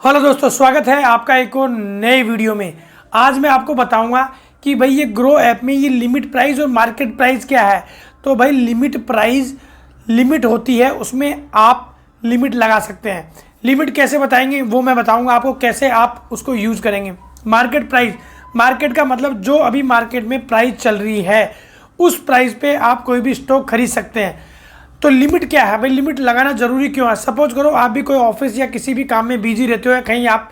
Hello दोस्तों, स्वागत है आपका एक और नए वीडियो में। आज मैं आपको बताऊंगा कि भाई ये ग्रो ऐप में ये लिमिट प्राइस और मार्केट प्राइस क्या है। तो भाई लिमिट प्राइस लिमिट होती है, उसमें आप लिमिट लगा सकते हैं। लिमिट कैसे बताएंगे वो मैं बताऊंगा आपको, कैसे आप उसको यूज़ करेंगे। मार्केट प्राइस, मार्केट का मतलब जो अभी मार्केट में प्राइस चल रही है उस प्राइस पे आप कोई भी स्टॉक खरीद सकते हैं। तो लिमिट क्या है भाई, लिमिट लगाना जरूरी क्यों है। सपोज करो आप भी कोई ऑफिस या किसी भी काम में बिजी रहते हो या कहीं आप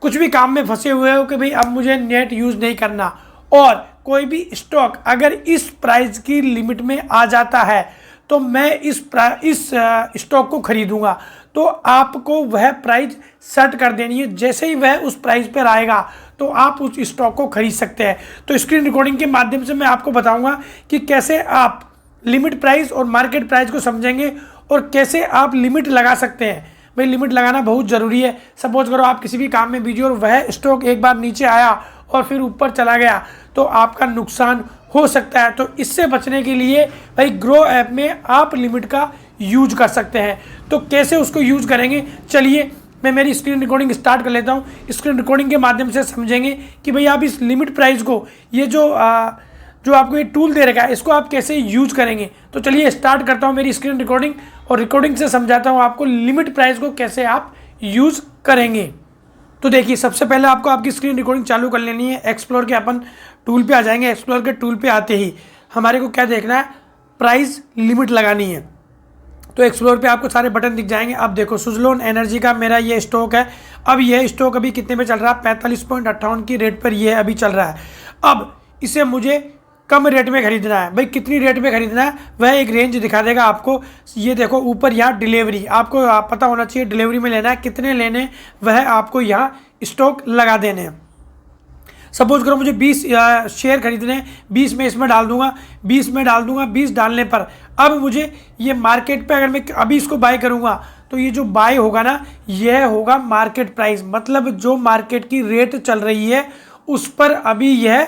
कुछ भी काम में फंसे हुए हो कि भाई अब मुझे नेट यूज़ नहीं करना, और कोई भी स्टॉक अगर इस प्राइस की लिमिट में आ जाता है तो मैं इस स्टॉक को खरीदूंगा। तो आपको वह प्राइस सेट कर देनी है, जैसे ही वह उस प्राइस पर आएगा तो आप उस स्टॉक को खरीद सकते हैं। तो स्क्रीन रिकॉर्डिंग के माध्यम से मैं आपको बताऊंगा कि कैसे आप लिमिट प्राइस और मार्केट प्राइस को समझेंगे और कैसे आप लिमिट लगा सकते हैं। भाई लिमिट लगाना बहुत ज़रूरी है। सपोज करो आप किसी भी काम में बिजी हो और वह स्टॉक एक बार नीचे आया और फिर ऊपर चला गया तो आपका नुकसान हो सकता है। तो इससे बचने के लिए भाई ग्रो ऐप में आप लिमिट का यूज कर सकते हैं। तो कैसे उसको यूज करेंगे, चलिए मैं मेरी स्क्रीन रिकॉर्डिंग स्टार्ट कर लेता हूँ। स्क्रीन रिकॉर्डिंग के माध्यम से समझेंगे कि भाई आप इस लिमिट प्राइस को, ये जो आपको ये टूल दे रखा है, इसको आप कैसे यूज करेंगे। तो चलिए स्टार्ट करता हूँ मेरी स्क्रीन रिकॉर्डिंग और रिकॉर्डिंग से समझाता हूँ आपको लिमिट प्राइस को कैसे आप यूज करेंगे। तो देखिए, सबसे पहले आपको आपकी स्क्रीन रिकॉर्डिंग चालू कर लेनी है। एक्सप्लोर के अपन टूल पे आ जाएंगे। एक्सप्लोर के टूल पे आते ही हमारे को क्या देखना है, प्राइस लिमिट लगानी है। तो एक्सप्लोर पे आपको सारे बटन दिख जाएंगे। अब देखो, सुजलोन एनर्जी का मेरा ये स्टॉक है। अब यह स्टॉक अभी कितने पे चल रहा है, 45.58 की रेट पर यह अभी चल रहा है। अब इसे मुझे कम रेट में खरीदना है। भाई कितनी रेट में खरीदना है वह एक रेंज दिखा देगा आपको। ये देखो ऊपर यहाँ डिलीवरी, आपको पता होना चाहिए डिलीवरी में लेना है, कितने लेने वह आपको यहाँ स्टॉक लगा देने हैं। सपोज करो मुझे 20 शेयर खरीदने हैं, 20 में इसमें डाल दूंगा, 20 में डाल दूंगा। 20 डालने पर अब मुझे ये मार्केट पे, अगर मैं अभी इसको बाय करूंगा तो ये जो बाय होगा ना, यह होगा मार्केट प्राइस। मतलब जो मार्केट की रेट चल रही है उस पर अभी यह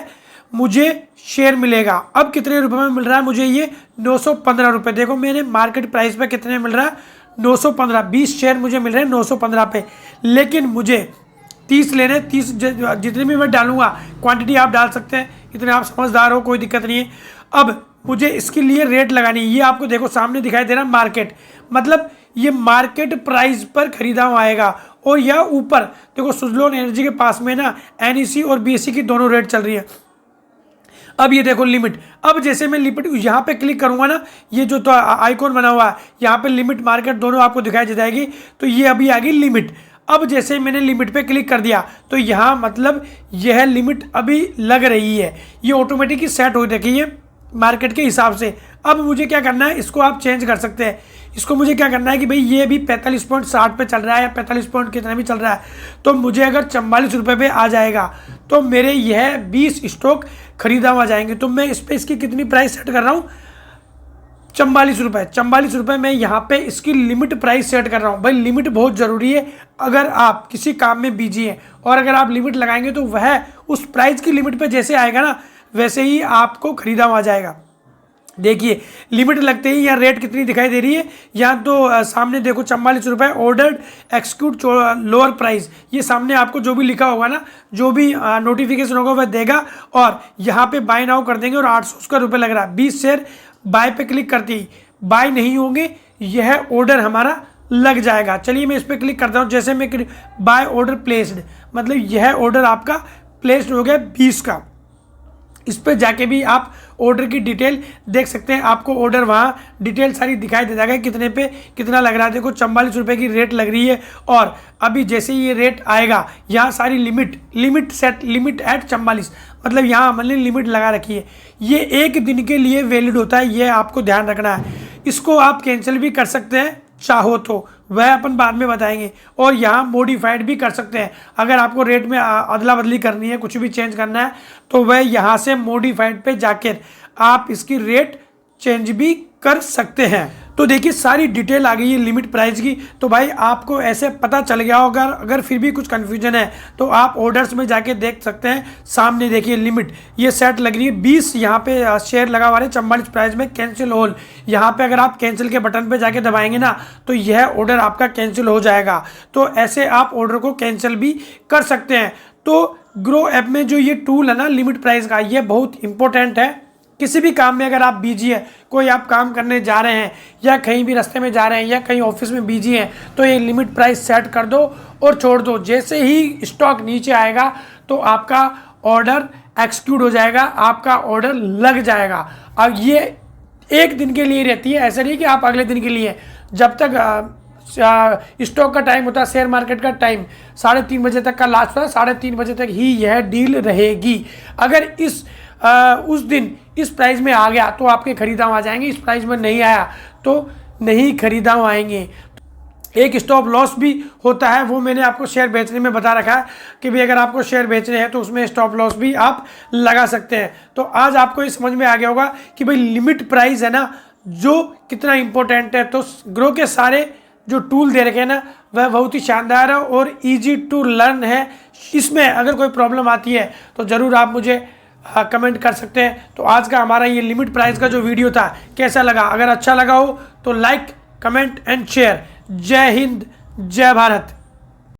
मुझे शेयर मिलेगा। अब कितने रुपए में मिल रहा है मुझे, ये 915 रुपये। देखो मेरे मार्केट प्राइस पे कितने मिल रहा है, 915। 20 शेयर मुझे मिल रहे हैं 915 पे। लेकिन मुझे 30 लेने, 30 जितने भी मैं डालूंगा, क्वांटिटी आप डाल सकते हैं, इतने आप समझदार हो, कोई दिक्कत नहीं है। अब मुझे इसके लिए रेट लगानी है। ये आपको देखो सामने दिखाई दे रहा है मार्केट, मतलब ये मार्केट प्राइस पर खरीदा हुआ आएगा। और यह ऊपर देखो सुजलोन एनर्जी के पास में ना NEC और BSE की दोनों रेट चल रही है। अब ये देखो लिमिट। अब जैसे मैं लिमिट यहाँ पे क्लिक करूंगा ना, ये जो तो आइकॉन बना हुआ है यहाँ पे लिमिट मार्केट दोनों आपको दिखाई दे जाएगी। तो ये अभी आ गई लिमिट। अब जैसे मैंने लिमिट पे क्लिक कर दिया तो यहाँ मतलब यह लिमिट अभी लग रही है, ये ऑटोमेटिक ही सेट हो रखी है मार्केट के हिसाब से। अब मुझे क्या करना है, इसको आप चेंज कर सकते हैं। इसको मुझे क्या करना है कि भाई ये भी 45.60 पे चल रहा है या 45 पॉइंट कितना भी चल रहा है, तो मुझे अगर 44 रुपये पे आ जाएगा तो मेरे यह 20 स्टॉक खरीदा हुआ जाएंगे। तो मैं इस पर इसकी कितनी प्राइस सेट कर रहा हूँ, 44 रुपये। 44 रुपये मैं यहाँ पे इसकी लिमिट प्राइस सेट कर रहा हूँ। भाई लिमिट बहुत ज़रूरी है अगर आप किसी काम में बिजी हैं, और अगर आप लिमिट लगाएंगे तो वह उस प्राइस की लिमिट पे जैसे आएगा ना वैसे ही आपको खरीदा हुआ जाएगा। देखिए लिमिट लगते ही यहाँ रेट कितनी दिखाई दे रही है, यहाँ तो सामने देखो 44 रुपये, ऑर्डर्ड एक्सिक्यूट लोअर प्राइस। ये सामने आपको जो भी लिखा होगा ना, जो भी नोटिफिकेशन होगा वह देगा, और यहाँ पे बाय नाउ कर देंगे और 800 रुपये लग रहा है। 20 शेयर बाय पे क्लिक करते ही बाय नहीं होंगे, यह ऑर्डर हमारा लग जाएगा। चलिए मैं इस पर क्लिक करता हूँ। जैसे मैं बाय ऑर्डर प्लेस्ड, मतलब यह ऑर्डर आपका प्लेस्ड हो गया 20 का। इस पर जाके भी आप ऑर्डर की डिटेल देख सकते हैं। आपको ऑर्डर वहाँ डिटेल सारी दिखाई दे जाएगा, कितने पे कितना लग रहा है। देखो 44 रुपये की रेट लग रही है, और अभी जैसे ही ये रेट आएगा यहाँ सारी लिमिट सेट, लिमिट एट 44, मतलब यहाँ हमने लिमिट लगा रखी है। ये एक दिन के लिए वैलिड होता है, ये आपको ध्यान रखना है। इसको आप कैंसिल भी कर सकते हैं चाहो तो, वह अपन बाद में बताएंगे। और यहाँ मॉडिफाइड भी कर सकते हैं, अगर आपको रेट में अदला बदली करनी है, कुछ भी चेंज करना है तो वह यहाँ से मॉडिफाइड पे जाकर आप इसकी रेट चेंज भी कर सकते हैं। तो देखिए सारी डिटेल आ गई है लिमिट प्राइस की। तो भाई आपको ऐसे पता चल गया होगा, अगर फिर भी कुछ कन्फ्यूजन है तो आप ऑर्डर्स में जाके देख सकते हैं। सामने देखिए लिमिट ये सेट लग रही है 20, यहाँ पे शेयर लगा हुआ है 44 प्राइस में, कैंसिल ऑल। यहाँ पे अगर आप कैंसिल के बटन पे जाके दबाएंगे ना तो यह ऑर्डर आपका कैंसिल हो जाएगा। तो ऐसे आप ऑर्डर को कैंसिल भी कर सकते हैं। तो ग्रो ऐप में जो ये टूल है ना लिमिट प्राइस का, ये बहुत इंपॉर्टेंट है। किसी भी काम में अगर आप बिजी है, कोई आप काम करने जा रहे हैं या कहीं भी रास्ते में जा रहे हैं या कहीं ऑफिस में बिजी हैं, तो ये लिमिट प्राइस सेट कर दो और छोड़ दो। जैसे ही स्टॉक नीचे आएगा तो आपका ऑर्डर एक्सिक्यूट हो जाएगा, आपका ऑर्डर लग जाएगा। अब ये एक दिन के लिए रहती है, ऐसा नहीं कि आप अगले दिन के लिए। जब तक स्टॉक का टाइम होता है, शेयर मार्केट का टाइम 3:30 बजे तक का लास्ट होता है, 3:30 बजे तक ही यह डील रहेगी। अगर उस दिन इस प्राइस में आ गया तो आपके खरीदाम आ जाएंगे, इस प्राइस में नहीं आया तो नहीं खरीदाम आएंगे। एक स्टॉप लॉस भी होता है, वो मैंने आपको शेयर बेचने में बता रखा है कि भाई अगर आपको शेयर बेचने हैं तो उसमें स्टॉप लॉस भी आप लगा सकते हैं। तो आज आपको ये समझ में आ गया होगा कि भाई लिमिट प्राइस है ना जो कितना इंपॉर्टेंट है। तो ग्रो के सारे जो टूल दे रखे हैं ना वह बहुत ही शानदार है और इजी टू लर्न है। इसमें अगर कोई प्रॉब्लम आती है तो ज़रूर आप मुझे कमेंट कर सकते हैं। तो आज का हमारा ये लिमिट प्राइस का जो वीडियो था कैसा लगा? अगर अच्छा लगा हो तो लाइक, कमेंट एंड शेयर। जय हिंद, जय भारत।